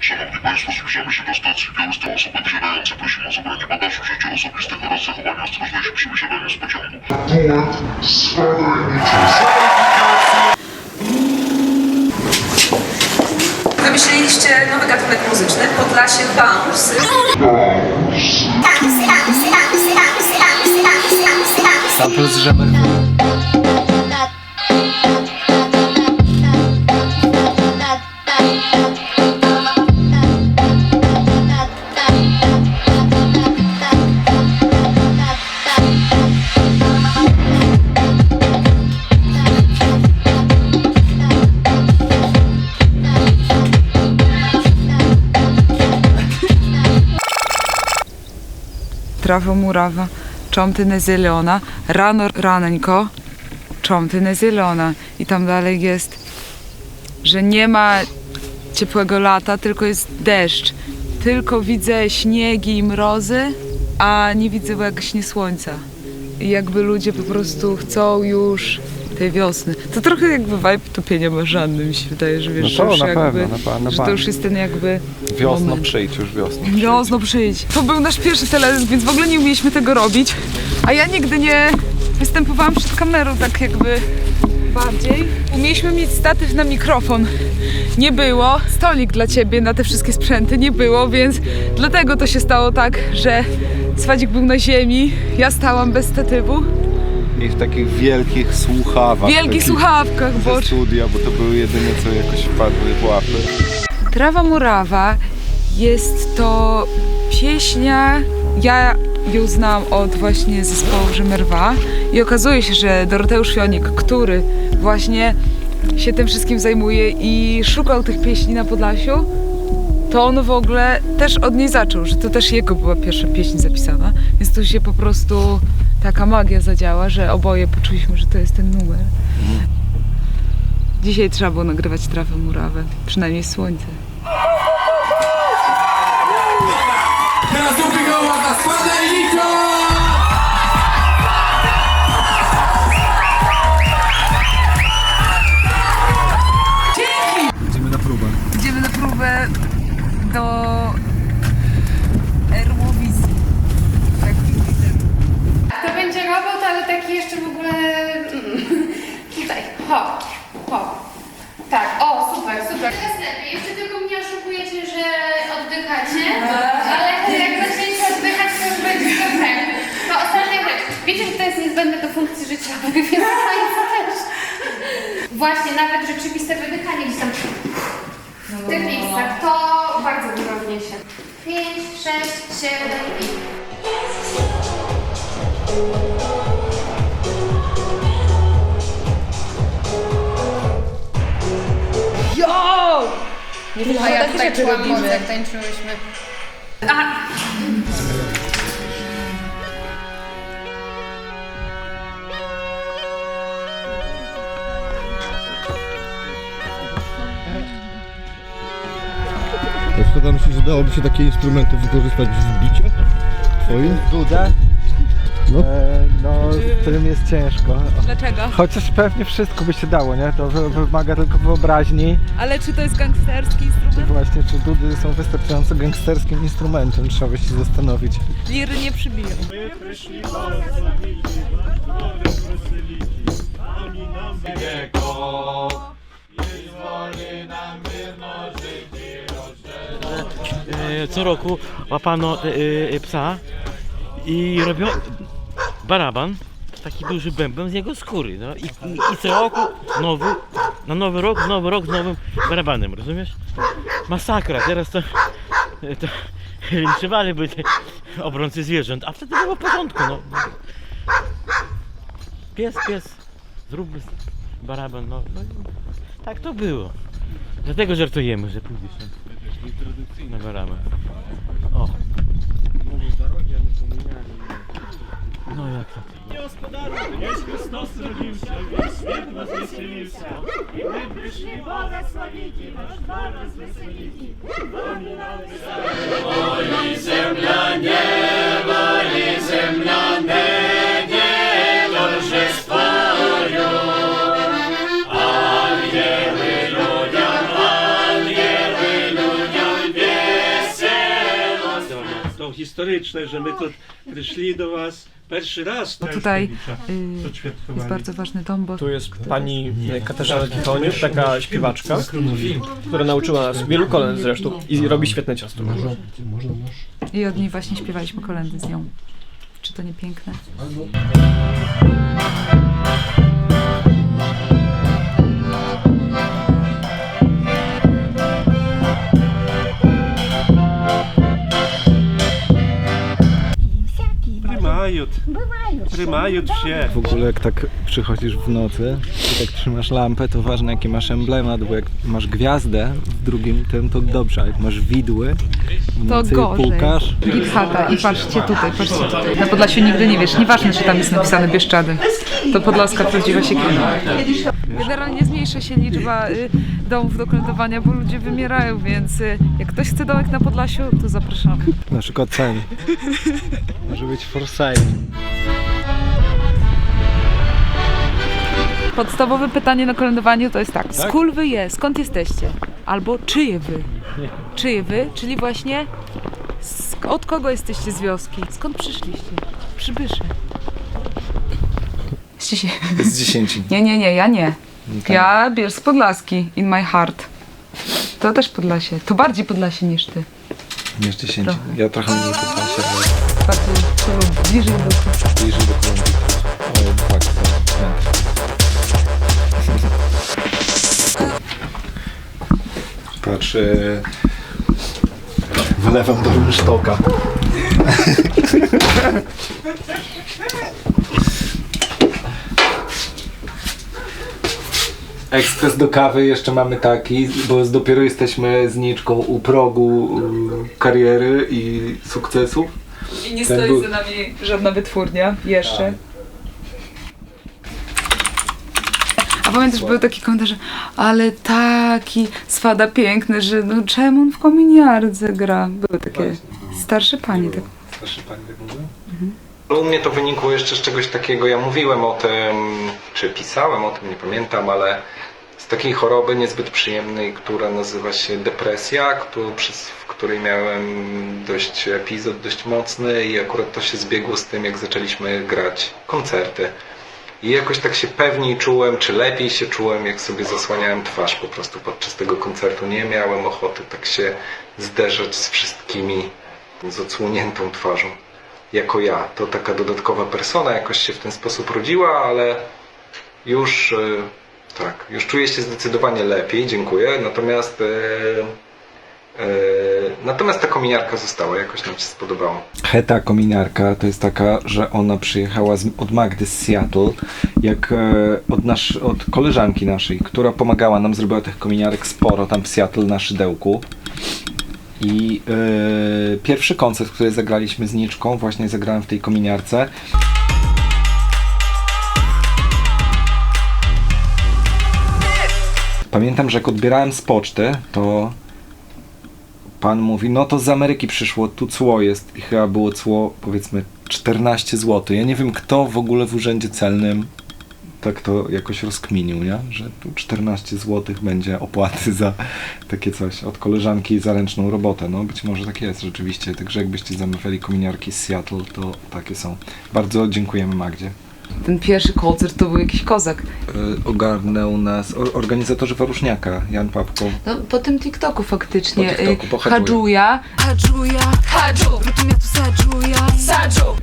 Szanowni Państwo, zbliżamy się do stacji Białystok. Osoby wysiadające prosimy o zabranie bagażu, rzeczy osobistych oraz zachowanie ostrożności przy wysiadaniu z pociągu. Wymyśliliście nowy gatunek muzyczny, Podlasie Bounce. Tam plus żeber. Trawa murawa, cząmtyny zielona, rano raneńko, cząmtyny zielona. I tam dalej jest, że nie ma ciepłego lata, tylko jest deszcz. Tylko widzę śniegi i mrozy, a nie widzę jak śnie słońca. I jakby ludzie po prostu chcą już tej wiosny. To trochę jakby vibe topienia marzanny, mi się wydaje, że wiesz, No to że już na jakby, pewno, że to już jest ten jakby Wiosno moment. przyjdź, już wiosno. Wiosno przyjdź. To był nasz pierwszy teledysk, więc w ogóle nie umieliśmy tego robić. A ja nigdy nie występowałam przed kamerą tak jakby bardziej. Umieliśmy mieć statyw na mikrofon. Nie było. Stolik dla ciebie na te wszystkie sprzęty nie było, więc dlatego to się stało tak, że Swadzik był na ziemi, ja stałam bez statywu. I w takich wielkich słuchawach. W słuchawkach, bo ze studia, bo to były jedyne, co jakoś wpadły w łapy. Trawa murawa jest to pieśnia, ja ją znam od właśnie zespołu Rzymerwa i okazuje się, że Doroteusz Fionik, który właśnie się tym wszystkim zajmuje i szukał tych pieśni na Podlasiu, to on w ogóle też od niej zaczął, że to też jego była pierwsza pieśń zapisana, więc tu się po prostu taka magia zadziała, że oboje poczuliśmy, że to jest ten numer. Dzisiaj trzeba było nagrywać Trawę murawę, przynajmniej słońce. Teraz ubiegała na spadajniczo! Idziemy na próbę. Idziemy na próbę do Eurowizji. Tak widzę. To będzie robot, ale taki jeszcze w ogóle... Tutaj, hop, hop. Tak, o, super, super. Teraz lepiej, jeszcze tylko mnie oszukujecie, że oddychacie, ale jak zaczniecie oddychać, to już będzie problem. To ostatnia rzecz. Wiecie, że to jest niezbędne do funkcji życiowych, więc Państwo też. Właśnie, nawet rzeczywiste wydychanie gdzieś tam w tych miejscach, to bardzo dużo wniesie. 5, 6, 7 i... A ja tutaj czułam moc, jak tańczyłyśmy. Szkoda, myślisz, że dałoby się takie instrumenty wykorzystać w bicie twoim? Dudę? No. No, z którym jest ciężko. Dlaczego? Chociaż pewnie wszystko by się dało, nie? To wymaga tylko wyobraźni. Ale czy to jest gangsterski Czy instrument? właśnie, czy dudy są wystarczająco gangsterskim instrumentem? Trzeba by się zastanowić. Liry nie przybiją. Co roku łapano psa i robią baraban, taki duży bęben z jego skóry, no i co roku na nowy rok z nowym barabanem, rozumiesz? Masakra, teraz to linczowaliby te obrońcy zwierząt, a wtedy było w porządku, no. Pies, zróbmy baraban, no tak to było. Dlatego żartujemy, że pójdziesz na baraban. O. No jak to? Jeśli Chrystus rodził się, świat nas weseliwszy. I my wyszli Boga sławiki, nasz Pan nas weseliki. Woli zemlanie, nie lże swoją. Ангели людям historyczne, że my tu przyszli do was pierwszy raz. Bo tutaj jest bardzo ważny dom, bo Tu jest pani Katarzyna Kitoniuk, taka śpiewaczka, która nauczyła nas wielu kolęd zresztą i robi świetne ciasto. i od niej właśnie śpiewaliśmy kolędy z nią. Czy to nie piękne? Prymajut się. W ogóle jak tak przychodzisz w nocy i tak trzymasz lampę, to ważne jaki masz emblemat, bo jak masz gwiazdę w drugim tym, to dobrze, a jak masz widły w To nocy i gorzej. pukasz, Githata i patrzcie tutaj, patrzcie tutaj. Na Podlasiu nigdy nie wiesz, nieważne czy tam jest napisane Bieszczady. To podlaska prawdziwa siekierka. Generalnie zmniejsza się liczba domów do kolędowania, bo ludzie wymierają, więc jak ktoś chce domek na Podlasiu, to zapraszamy. na przykład cen. Może być for sale. Podstawowe pytanie na kolędowaniu to jest tak, skąd wy je, skąd jesteście? Albo czyje wy? Czyje wy, czyli właśnie od kogo jesteście z wioski? Skąd przyszliście? Przybysze. Z 10. Nie, ja nie. Ja Bielsk Podlaski, in my heart. To też Podlasie, to bardziej Podlasie niż ty. Niż 10. Trochę. Ja trochę mniej Podlasie, ale Bardziej, bliżej do bliżej do Kolumbii. O, tak, tak. Patrz, wylewam do rynsztoka. Ekspres do kawy jeszcze mamy taki, bo dopiero jesteśmy z Niczką u progu kariery i sukcesów. I nie Ten stoi był- za nami żadna wytwórnia jeszcze. A pamiętasz, był taki komentarz, ale taki Swada piękny, że no czemu on w kominiardze gra? Były takie starsze panie. Tak. Starszy pani tak mówił? U mnie to wynikło jeszcze z czegoś takiego, ja mówiłem o tym, czy pisałem o tym, nie pamiętam, ale z takiej choroby niezbyt przyjemnej, która nazywa się depresja, w której miałem epizod dość mocny i akurat to się zbiegło z tym, jak zaczęliśmy grać koncerty. I jakoś tak się pewniej czułem, czy lepiej się czułem, jak sobie zasłaniałem twarz po prostu podczas tego koncertu. Nie miałem ochoty tak się zderzać z wszystkimi z odsłoniętą twarzą. Jako ja. To taka dodatkowa persona jakoś się w ten sposób rodziła, ale już już czuję się zdecydowanie lepiej, dziękuję. Natomiast ta kominiarka została, jakoś nam się spodobało. Heta kominiarka to jest taka, że ona przyjechała od Magdy z Seattle, jak od koleżanki naszej, która pomagała nam, zrobiła tych kominiarek sporo tam w Seattle na szydełku. I pierwszy koncert, który zagraliśmy z Niczką, właśnie zagrałem w tej kominiarce. Pamiętam, że jak odbierałem z poczty, to pan mówi, no to z Ameryki przyszło, tu cło jest i chyba było cło, powiedzmy, 14 zł. Ja nie wiem, kto w ogóle w urzędzie celnym tak to jakoś rozkminił, nie? Że tu 14 zł będzie opłaty za takie coś od koleżanki za ręczną robotę. No być może tak jest rzeczywiście, także jakbyście zamawiali kominiarki z Seattle, to takie są. Bardzo dziękujemy Magdzie. Ten pierwszy koncert to był jakiś kozak. Ogarnął nas organizatorzy Waruszniaka, Jan Papko. No, po tym TikToku faktycznie. Po TikToku, po Hadżuja.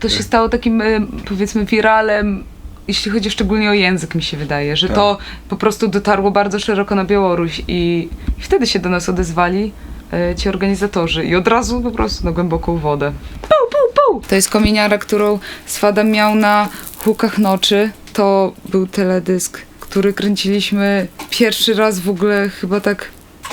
To się stało takim, powiedzmy, wiralem, jeśli chodzi szczególnie o język, mi się wydaje, że to po prostu dotarło bardzo szeroko na Białoruś i wtedy się do nas odezwali ci organizatorzy i od razu po prostu na głęboką wodę. To jest kominiara, którą Swada miał na Hukach Noczy. To był teledysk, który kręciliśmy pierwszy raz w ogóle chyba tak,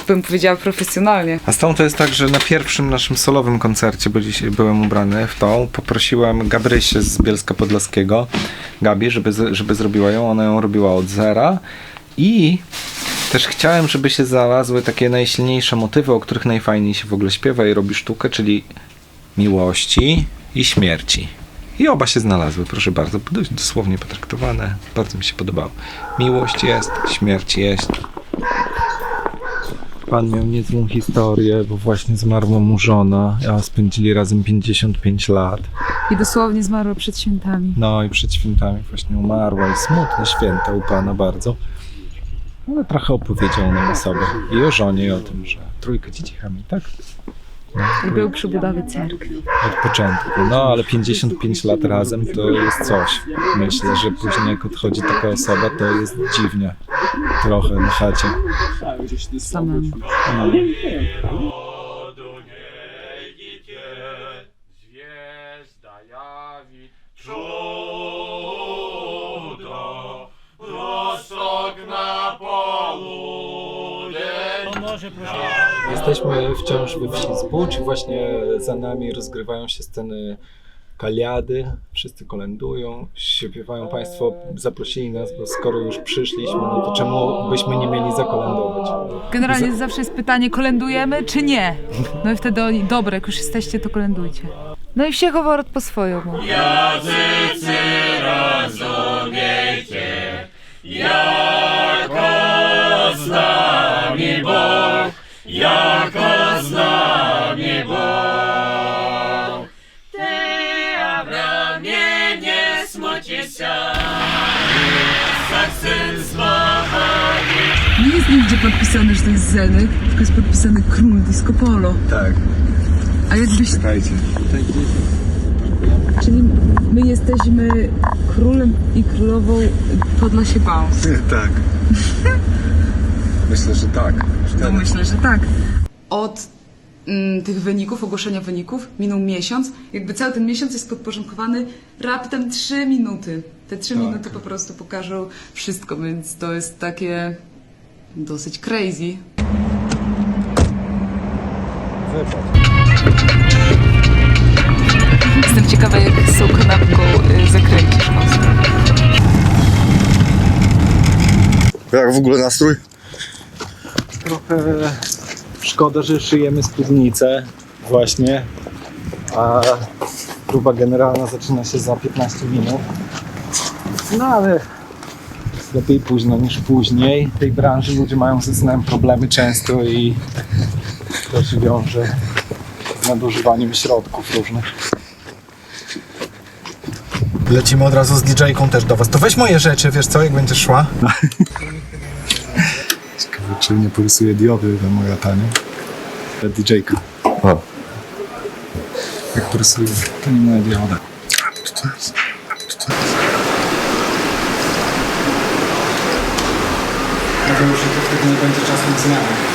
bym powiedziała, profesjonalnie. A z tą to jest tak, że na pierwszym naszym solowym koncercie, bo dzisiaj byłem ubrany w tą, poprosiłem Gabrysię z Bielska Podlaskiego, Gabi, żeby zrobiła ją. Ona ją robiła od zera i też chciałem, żeby się znalazły takie najsilniejsze motywy, o których najfajniej się w ogóle śpiewa i robi sztukę, czyli miłości i śmierci. I oba się znalazły, proszę bardzo, dość dosłownie potraktowane. Bardzo mi się podobało. Miłość jest, śmierć jest. Pan miał niezłą historię, bo właśnie zmarła mu żona, a spędzili razem 55 lat. I dosłownie zmarła przed świętami. No i przed świętami właśnie umarła i smutne święta u Pana bardzo. Ale trochę opowiedział nam o sobie i o żonie i o tym, że trójkę dzieciakami, tak? No, Był przy budowie cerkwi. od początku. No ale 55 lat razem to jest coś. Myślę, że później jak odchodzi taka osoba, to jest dziwnie. Trochę na chacie. Samemu. No. Jesteśmy wciąż we wsi Zbócz i właśnie za nami rozgrywają się sceny kaliady. Wszyscy kolędują, śpiewają. Państwo zaprosili nas, bo skoro już przyszliśmy, no to czemu byśmy nie mieli zakolędować? Generalnie zawsze jest pytanie, kolędujemy czy nie? No i wtedy oni, dobra, jak już jesteście, to kolędujcie. No i Wszechowrót po swojemu. Jazycy rozumiejcie, jako z nami Bóg, jako z nami Bóg. Ty, Abramie, nie smucisz się, jak syn zbawiony. Nie jest nigdzie podpisane, że to jest Zenek, tylko jest podpisany Król Disco Polo. Tak. A jakbyś... Czekajcie. Czyli my jesteśmy królem i królową Podlasie Bounce. Tak. Myślę, że tak. No myślę, że tak. Od tych wyników, ogłoszenia wyników minął miesiąc. Jakby cały ten miesiąc jest podporządkowany raptem 3 minuty. Te 3 minuty po prostu pokażą wszystko, więc to jest takie dosyć crazy. Jestem ciekawa, jak z tą kanapką zakręcisz mocno. Jak w ogóle nastrój? Trochę szkoda, że szyjemy spódnicę właśnie, a próba generalna zaczyna się za 15 minut. No ale lepiej późno niż później. W tej branży ludzie mają ze snem problemy często i to się wiąże z nadużywaniem środków różnych. Lecimy od razu z DJ-ką też do was. To weź moje rzeczy, wiesz co, jak będziesz szła. Ciekawe, czy nie porysuje diody na moja tanie. Ta DJ-ka. O. Jak porysuje, to nie moja dioda. Może już wtedy nie będzie czasu na zmianę.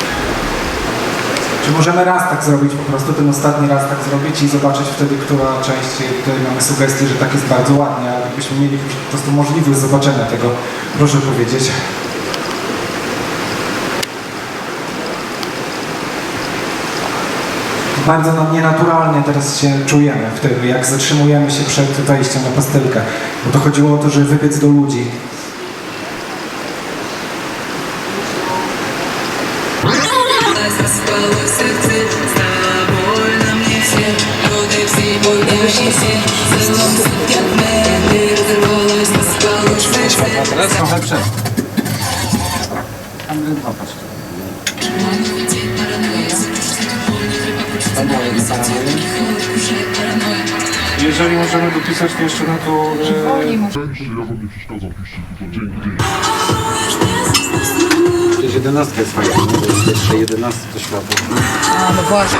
Czy możemy raz tak zrobić po prostu, ten ostatni raz tak zrobić i zobaczyć wtedy, która część, tutaj mamy sugestię, że tak jest bardzo ładnie, ale jakbyśmy mieli po prostu możliwość zobaczenia tego, proszę powiedzieć. Bardzo nam nienaturalnie teraz się czujemy wtedy, jak zatrzymujemy się przed wejściem na pastylkę, bo to chodziło o to, żeby wybiec do ludzi. Trochę przed. Jeżeli możemy dopisać to jeszcze na to... Przecież 11 jest fajna, no to jest jeszcze 11 to światło. A, no właśnie.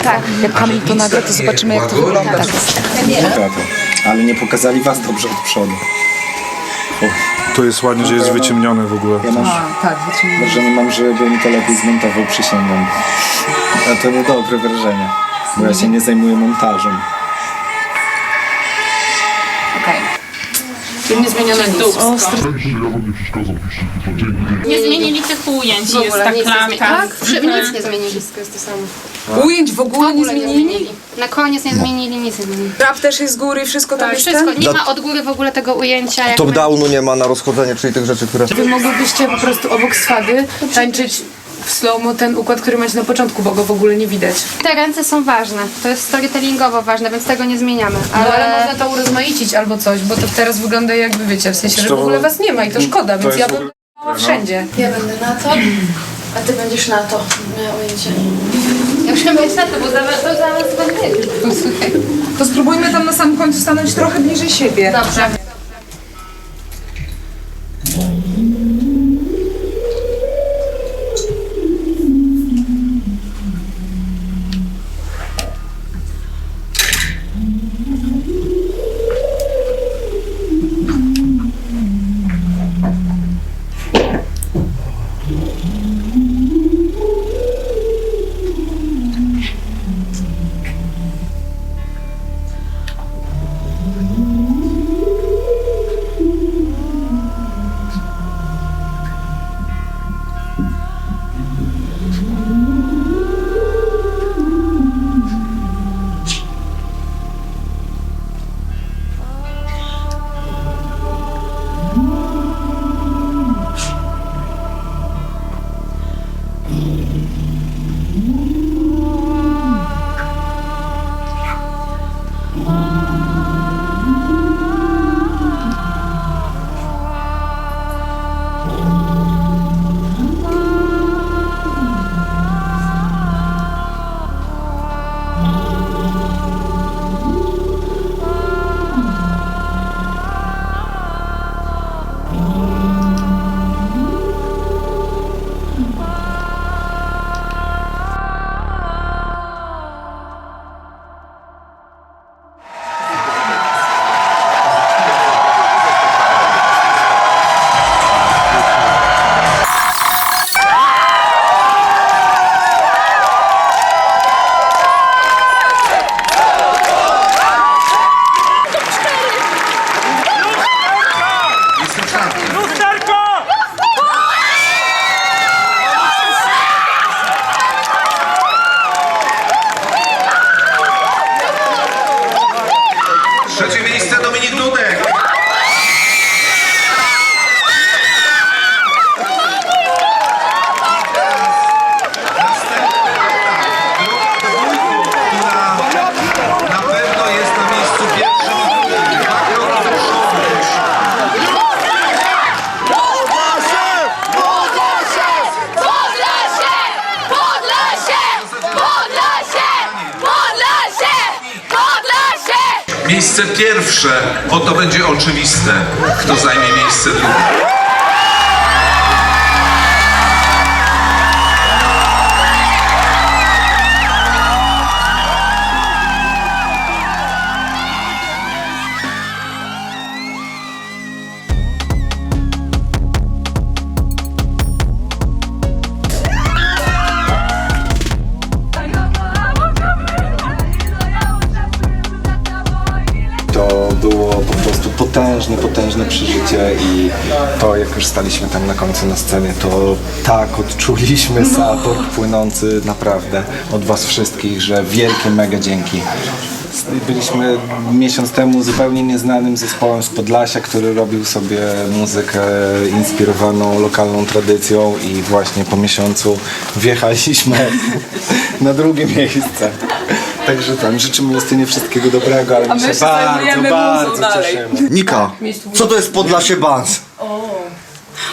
Tak, jak Kamil to nagra, to zobaczymy, jak to wygląda. Ale nie pokazali was dobrze od przodu. To jest ładnie, że jest wyciemnione w ogóle. Ja mam, Tak, wyciągnę. wrażenie mam, żebym to lepiej zmontował, przysięgam. A to niedobre wrażenie, bo ja się nie zajmuję montażem. Okej. Nie zmieniono nic. Nie zmienili tych ujęć, jest ta klatka. Tak? Nic nie zmienili, wszystko jest to samo. Ujęć w ogóle nie zmienili? Na koniec nie zmienili, nic nie zmienili. Trap też jest z góry i wszystko tam jest Wszystko, nie ma od góry w ogóle tego ujęcia. Top-downu nie ma na rozchodzenie, czyli tych rzeczy, które... Wy moglibyście po prostu obok swady tańczyć w slow-mo ten układ, który macie na początku, bo go w ogóle nie widać. Te ręce są ważne, to jest storytellingowo ważne, więc tego nie zmieniamy. Ale można to urozmaicić albo coś, bo to teraz wygląda jakby, wiecie, w sensie, że w ogóle was nie ma i to szkoda, więc ja bym wszędzie. Ja będę na to, a ty będziesz na to. Moje ujęcie. Ja muszę być na to, bo zaraz będę. To spróbujmy tam na samym końcu stanąć trochę bliżej siebie. Dobrze. Trzecie miejsce Dominik Dudek. Na pewno jest na miejscu pierwszym i drugim. 2 kroki do przodu już. Miejsce pierwsze, bo to będzie oczywiste, kto zajmie miejsce drugie. To było po prostu potężne przeżycie i to jak już staliśmy tam na końcu na scenie, to tak odczuliśmy support płynący naprawdę od was wszystkich, że wielkie mega dzięki. Byliśmy miesiąc temu zupełnie nieznanym zespołem z Podlasia, który robił sobie muzykę inspirowaną lokalną tradycją i właśnie po miesiącu wjechaliśmy na drugie miejsce. Także tam życzymy Justynie wszystkiego dobrego, ale my się bardzo cieszymy. Nika, co to jest Podlasie Bands?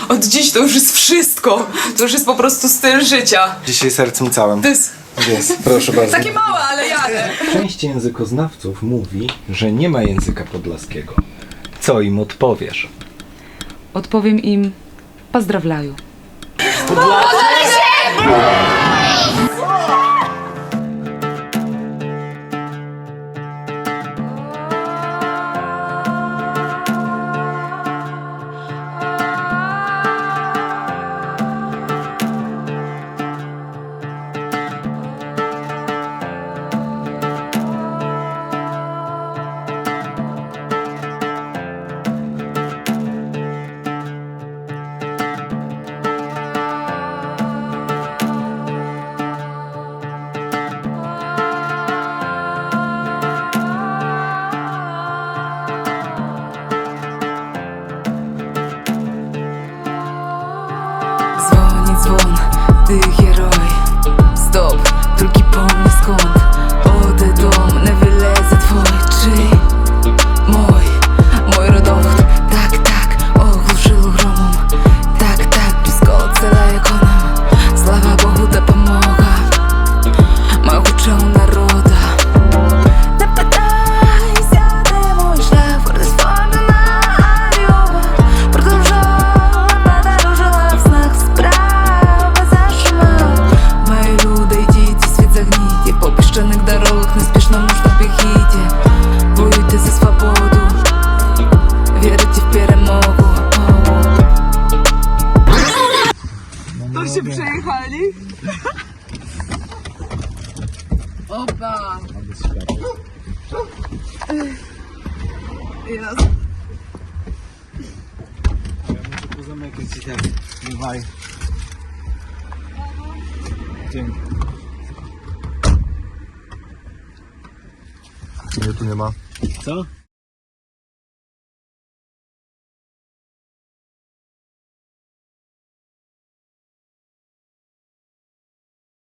Od dziś to już jest wszystko. To już jest po prostu styl życia. Dzisiaj sercem całym. To jest Jest, proszę bardzo. takie małe, ale jadę. Część językoznawców mówi, że nie ma języka podlaskiego. Co im odpowiesz? Odpowiem im pozdrawlaju. Opa! Zamykać ci ten. Bywaj. Dzięki. Nie, tu nie ma. Co?